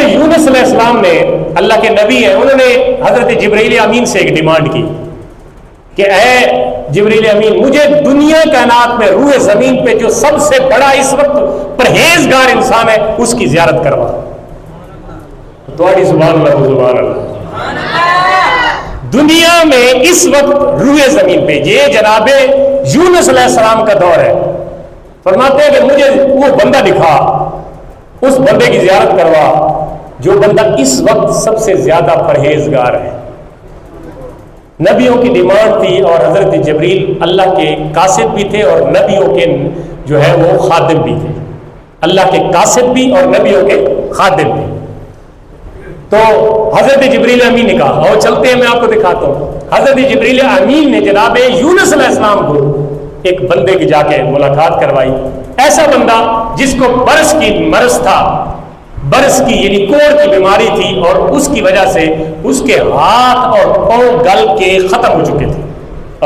یونس علیہ السلام نے، اللہ کے نبی ہیں، انہوں نے حضرت جبرائیل امین سے ایک ڈیمانڈ کی کہ اے جبرائیل امین، مجھے دنیا کائنات میں روح زمین پہ جو سب سے بڑا اس وقت پرہیزگار انسان ہے اس کی زیارت کروا. تمہاری سبحان اللہ سبحان اللہ. دنیا میں اس وقت روح زمین پہ یہ جناب یونس علیہ السلام کا دور ہے. فرماتے ہیں کہ مجھے وہ بندہ دکھا، اس بندے کی زیارت کروا جو بندہ اس وقت سب سے زیادہ پرہیزگار ہے. نبیوں کی ڈیمانڈ تھی، اور حضرت جبریل اللہ کے قاصد بھی تھے اور نبیوں کے جو ہے وہ خادم بھی تھے. اللہ کے قاصد بھی اور نبیوں کے خادم بھی. تو حضرت جبریل امین نے کہا، اور چلتے ہیں میں آپ کو دکھاتا ہوں. حضرت جبریل امین نے جناب یونس علیہ السلام کو ایک بندے کی جا کے ملاقات کروائی. ایسا بندہ جس کو برس کی مرض تھا، برس کی یعنی کوڑ کی بیماری تھی، اور اس کی وجہ سے اس کے ہاتھ اور پاؤں گل کے ختم ہو چکے تھے.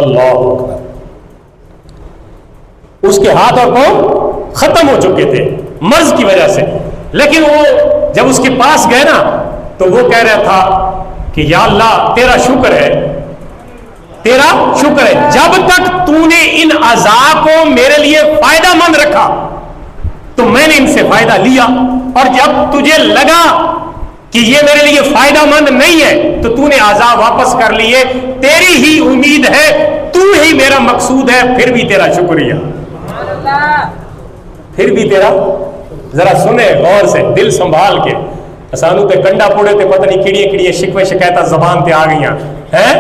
اللہ اکبر. اس کے ہاتھ اور پاؤں ختم ہو چکے تھے مرض کی وجہ سے. لیکن وہ جب اس کے پاس گئے نا تو وہ کہہ رہا تھا کہ یا اللہ تیرا شکر ہے، تیرا شکر ہے، جب تک تو نے ان اعضاء کو میرے لیے فائدہ مند رکھا تو میں نے ان سے فائدہ لیا، اور جب تجھے لگا کہ یہ میرے لیے فائدہ مند نہیں ہے تو تو نے اعضاء واپس کر لیے. تیری ہی امید ہے، تو ہی میرا مقصود ہے، پھر بھی تیرا شکریہ، پھر بھی تیرا. ذرا سنے غور سے، دل سنبھال کے. سانو تے کنڈا پوڑے تے پتہ نہیں کیڑیاں کیڑیاں شکوے شکایتاں زبان تے آ گئیاں ہیں.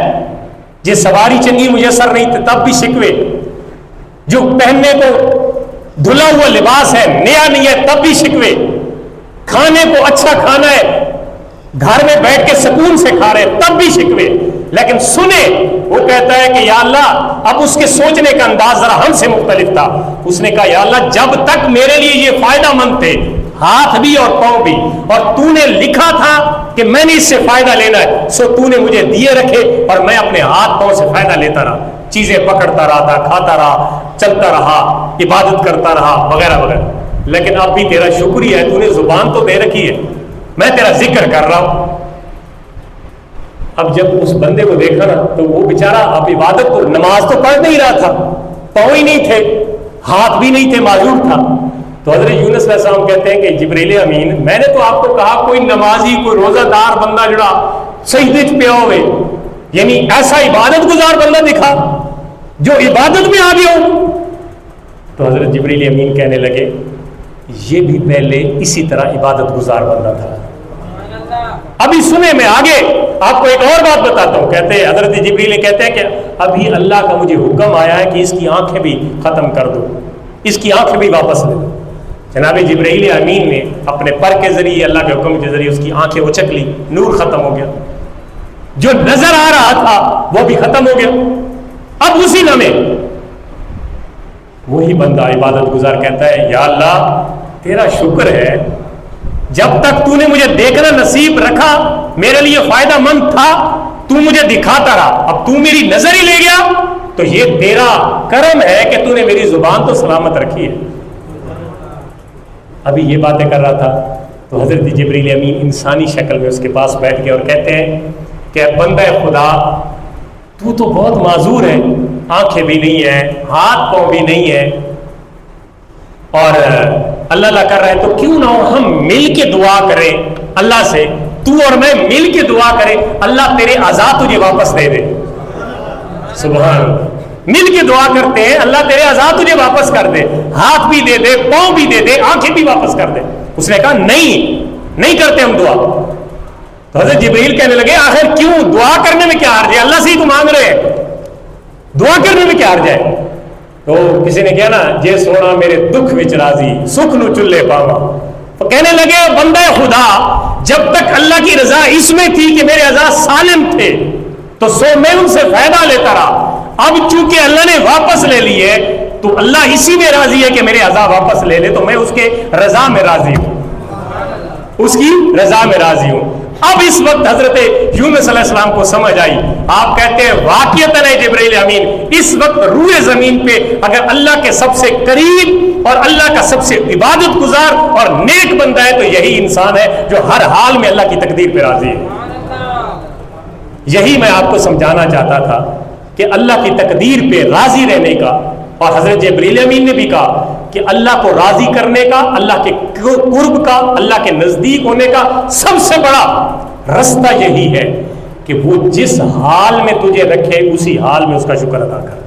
جی سواری چنگی میسر نہیں تھی تب بھی شکوے، جو پہننے کو دھلا ہوا لباس ہے نیا نہیں ہے تب بھی شکوے، کھانے کو اچھا کھانا ہے گھر میں بیٹھ کے سکون سے کھا رہے تب بھی شکوے. لیکن سنے وہ کہتا ہے کہ یا اللہ، اب اس کے سوچنے کا انداز ذرا ہم سے مختلف تھا. اس نے کہا یا اللہ جب تک میرے لیے یہ فائدہ مند تھے، ہاتھ بھی اور پاؤں بھی، اور تو نے لکھا تھا کہ میں نے اس سے فائدہ لینا ہے، سو تو نے مجھے دیے رکھے اور میں اپنے ہاتھ پاؤں سے فائدہ لیتا رہا، چیزیں پکڑتا رہا تھا، کھاتا رہا، چلتا رہا، عبادت کرتا رہا وغیرہ وغیرہ. لیکن اب بھی تیرا شکریہ ہے، تو نے زبان تو دے رکھی ہے، میں تیرا ذکر کر رہا ہوں. اب جب اس بندے کو دیکھا نا تو وہ بیچارہ اب عبادت تو نماز تو پڑھ نہیں رہا تھا، پاؤں ہی نہیں تھے، ہاتھ بھی نہیں تھے، معذور تھا. تو حضرت یونس علیہ السلام کہتے ہیں کہ جبریل امین، میں نے تو آپ کو کہا کوئی نمازی، کوئی روزہ دار بندہ جڑا سجدے پہ ہوئے، یعنی ایسا عبادت گزار بندہ دکھا جو عبادت میں آ گیا ہو. تو حضرت جبریل امین کہنے لگے یہ بھی پہلے اسی طرح عبادت گزار بندہ تھا. ابھی سنے میں آگے آپ کو ایک اور بات بتاتا ہوں. کہتے ہیں حضرت جبریل کہتے ہیں کہ ابھی اللہ کا مجھے حکم آیا ہے کہ اس کی آنکھیں بھی ختم کر دو، اس کی آنکھیں بھی واپس لے دو. جناب جبرائیل امین نے اپنے پر کے ذریعے اللہ کے حکم کے ذریعے اس کی آنکھیں اچک لی، نور ختم ہو گیا، جو نظر آ رہا تھا وہ بھی ختم ہو گیا. اب اسی لمحے وہی بندہ عبادت گزار کہتا ہے یا اللہ تیرا شکر ہے، جب تک تو نے مجھے دیکھنا نصیب رکھا میرے لیے فائدہ مند تھا، تو مجھے دکھاتا رہا، اب تو میری نظر ہی لے گیا تو یہ تیرا کرم ہے کہ تو نے میری زبان تو سلامت رکھی ہے. ابھی یہ باتیں کر رہا تھا تو حضرت جبریل امین انسانی شکل میں اس کے پاس بیٹھ گئے اور کہتے ہیں کہ بندہ خدا تو بہت معذور ہے، آنکھیں بھی نہیں ہیں، ہاتھ پاؤں بھی نہیں ہے، اور اللہ اللہ کر رہے ہیں، تو کیوں نہ ہم مل کے دعا کریں اللہ سے، تو اور میں مل کے دعا کریں اللہ تیرے اعضاء تجھے واپس دے دے. سبحان اللہ. مل کے دعا کرتے ہیں اللہ تیرے اعضاء تجھے واپس کر دے، ہاتھ بھی دے دے، پاؤں بھی دے دے، آنکھیں بھی واپس کر دے. اس نے کہا نہیں کرتے ہم دعا. تو حضرت جبریل کہنے لگے آخر کیوں، دعا کرنے میں کیا حرج ہے، اللہ سے ہی تو مانگ رہے ہیں، دعا کرنے میں کیا حرج ہے. تو کسی نے کہا نا جے سونا میرے دکھ وچ راضی سکھ نو چلے پاوا. تو کہنے لگے بندہ خدا جب تک اللہ کی رضا اس میں تھی کہ میرے اعضاء سالم تھے تو سو میں ان سے فائدہ لیتا رہا، اب چونکہ اللہ نے واپس لے لیے تو اللہ اسی میں راضی ہے کہ میرے اعضاء واپس لے لے، تو میں اس کے رضا میں راضی ہوں، اس کی رضا میں راضی ہوں. اب اس وقت حضرت یونس علیہ السلام کو سمجھ آئی. آپ کہتے ہیں واقعتاً اے جبرائیل امین اس وقت روئے زمین پہ اگر اللہ کے سب سے قریب اور اللہ کا سب سے عبادت گزار اور نیک بندہ ہے تو یہی انسان ہے جو ہر حال میں اللہ کی تقدیر پہ راضی ہے. یہی میں آپ کو سمجھانا چاہتا تھا کہ اللہ کی تقدیر پہ راضی رہنے کا, اور حضرت جبرائیل امین نے بھی کہا کہ اللہ کو راضی کرنے کا, اللہ کے قرب کا, اللہ کے نزدیک ہونے کا سب سے بڑا رستہ یہی ہے کہ وہ جس حال میں تجھے رکھے اسی حال میں اس کا شکر ادا کر.